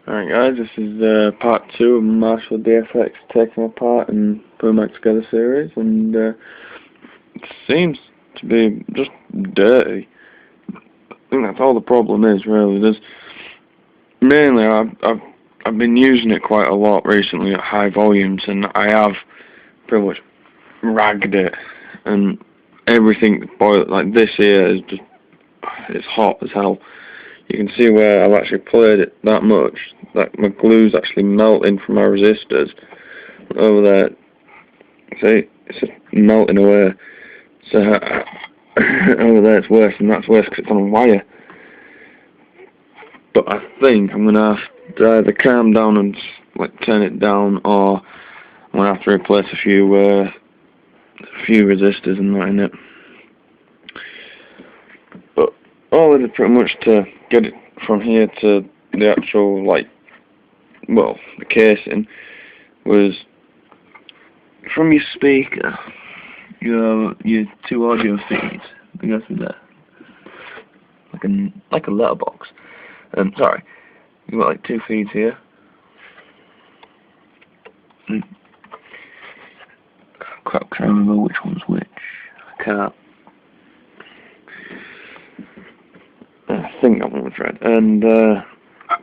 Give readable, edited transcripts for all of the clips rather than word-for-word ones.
Alright guys, this is part 2 of mg30dfx taking apart and putting back together series, and it seems to be just dirty. I think that's all the problem is, really. There's mainly I've been using it quite a lot recently at high volumes, and I have pretty much ragged it, and everything boiled. Like this here is just, it's hot as hell. You can see where I've actually played it that much that my glue's actually melting from my resistors. Over there, see, it's just melting away. So over there it's worse, and that's worse because it's on a wire. But I think I'm gonna have to either calm down and like turn it down, or I'm gonna have to replace a few resistors and that in it. But all I did pretty much to get it from here to the actual, like, well, the casing, was from your speaker, your two audio feeds. I go through there, like a letterbox. Sorry, you've got like two feeds here. Crap, can I remember which one's which? I can't. I think that one was red, and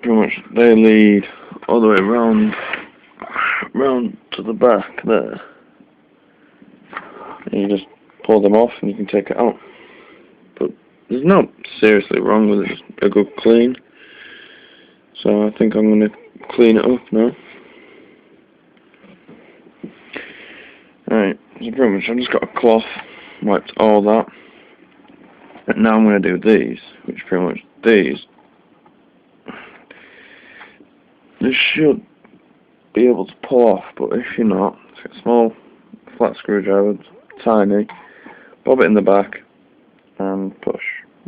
pretty much they lead all the way round to the back there. And you just pull them off and you can take it out. But there's not seriously wrong with it, just a good clean. So I think I'm going to clean it up now. Alright, so pretty much I've just got a cloth, wiped all that. And now I'm going to do these, which pretty much these should be able to pull off, but if you're not, it's got a small flat screwdriver, tiny, bob it in the back and push.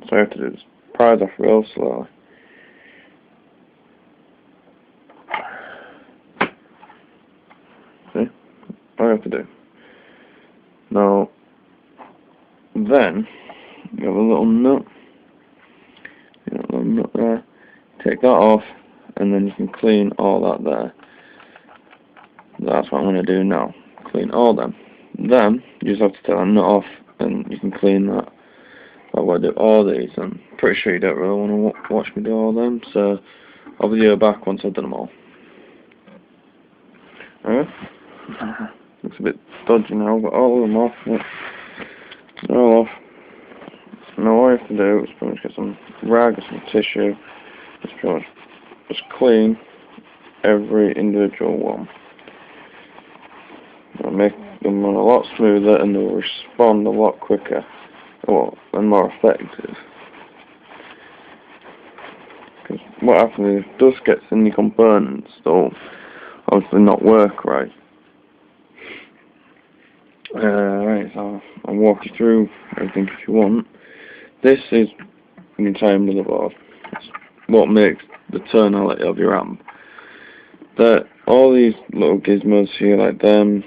So I have to do is prise off real slowly. See? All I have to do. Now, then, you have a little nut. You have a little nut there. Take that off, and then you can clean all that there. That's what I'm going to do now. Clean all them. Then, you just have to take that nut off, and you can clean that. That's why I do all these. I'm pretty sure you don't really want to watch me do all them, so I'll video back once I've done them all. Alright? Looks a bit dodgy now, but all of them off. Yeah. They're all off. Now all I have to do is pretty much get some rag or some tissue. Just pretty much just clean every individual one. It'll make them run a lot smoother, and they'll respond a lot quicker, and more effective. Because what happens is, if dust gets in the components, they'll obviously not work right. Right, so I'll walk you through everything if you want. This is the entire motherboard. It's what makes the tonality of your amp. All these little gizmos here, like them,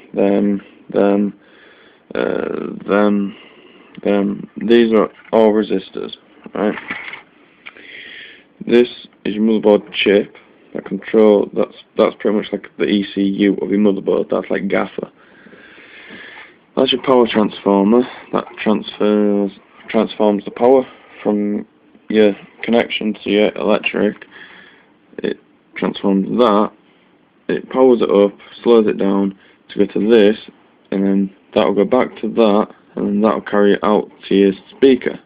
these are all resistors, right? This is your motherboard chip that control. That's pretty much like the ECU of your motherboard. That's like gaffer. That's your power transformer. That transforms the power from your connection to your electric. It transforms that. It powers it up, slows it down to go to this, and then that will go back to that, and then that will carry it out to your speaker.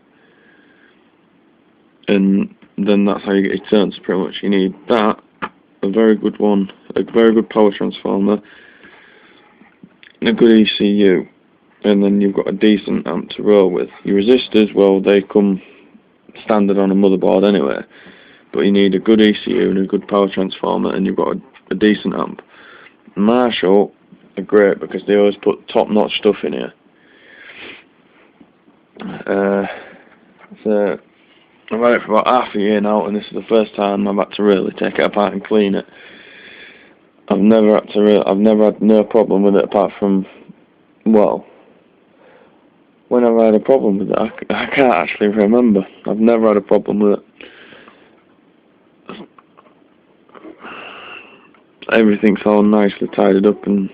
And then that's how you get your turns. Pretty much, you need that, a very good one, a very good power transformer, and a good ECU. And then you've got a decent amp to roll with. Your resistors, well, they come standard on a motherboard anyway, but you need a good ECU and a good power transformer, and you've got a decent amp. Marshall are great because they always put top-notch stuff in here. So I've had it for about half a year now, and this is the first time I've had to really take it apart and clean it. I've never had no problem with it apart from, well, whenever I had a problem with it, I can't actually remember. I've never had a problem with it. everything's all nicely tidied up, and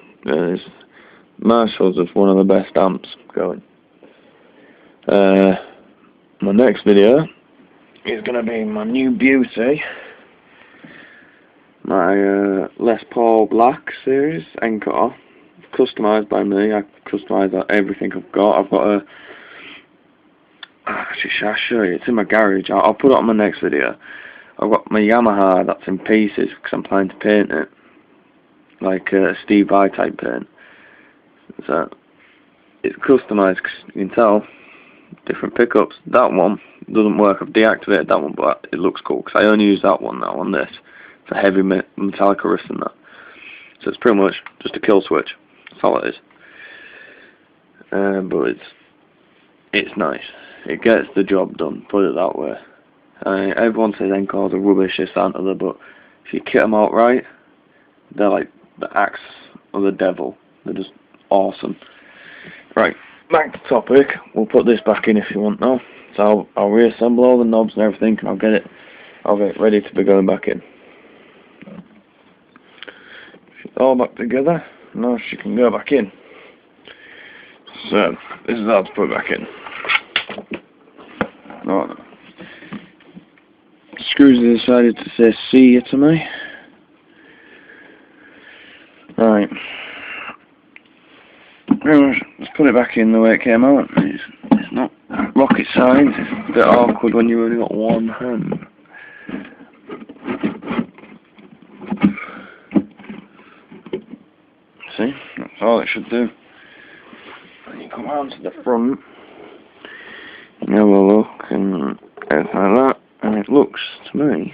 Marshall's is one of the best amps going. My next video is going to be my new beauty, my Les Paul Black series Encore, customised by me. I customise everything I've got. I've got a actually, shall I show you? It's in my garage. I'll put it on my next video. I've got my Yamaha that's in pieces because I'm planning to paint it like a Steve Vai type paint. So it's customised because you can tell different pickups. That one doesn't work. I've deactivated that one, but it looks cool because I only use that one now on this for heavy metallic riffs and that. So it's pretty much just a kill switch. That's all it is. But it's nice. It gets the job done. Put it that way. Everyone says Encores are rubbish, this, that, and other, but if you kit them out right, they're like the axe of the devil. They're just awesome. Right, back to topic. We'll put this back in if you want now. So I'll reassemble all the knobs and everything, and I'll get it ready to be going back in. She's all back together. Now she can go back in. So this is how to put it back in. No. Screws decided to say see you to me. Right. Let's put it back in the way it came out. It's not rocket science. It's a bit awkward when you've only got one hand. See? That's all it should do. And you come around to the front. You have a look and everything like that. And it looks to me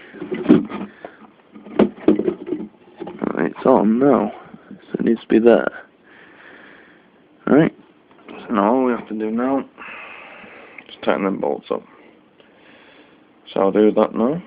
it's on now, so it needs to be there. Right, so now all we have to do now is tighten them bolts up. So I'll do that now.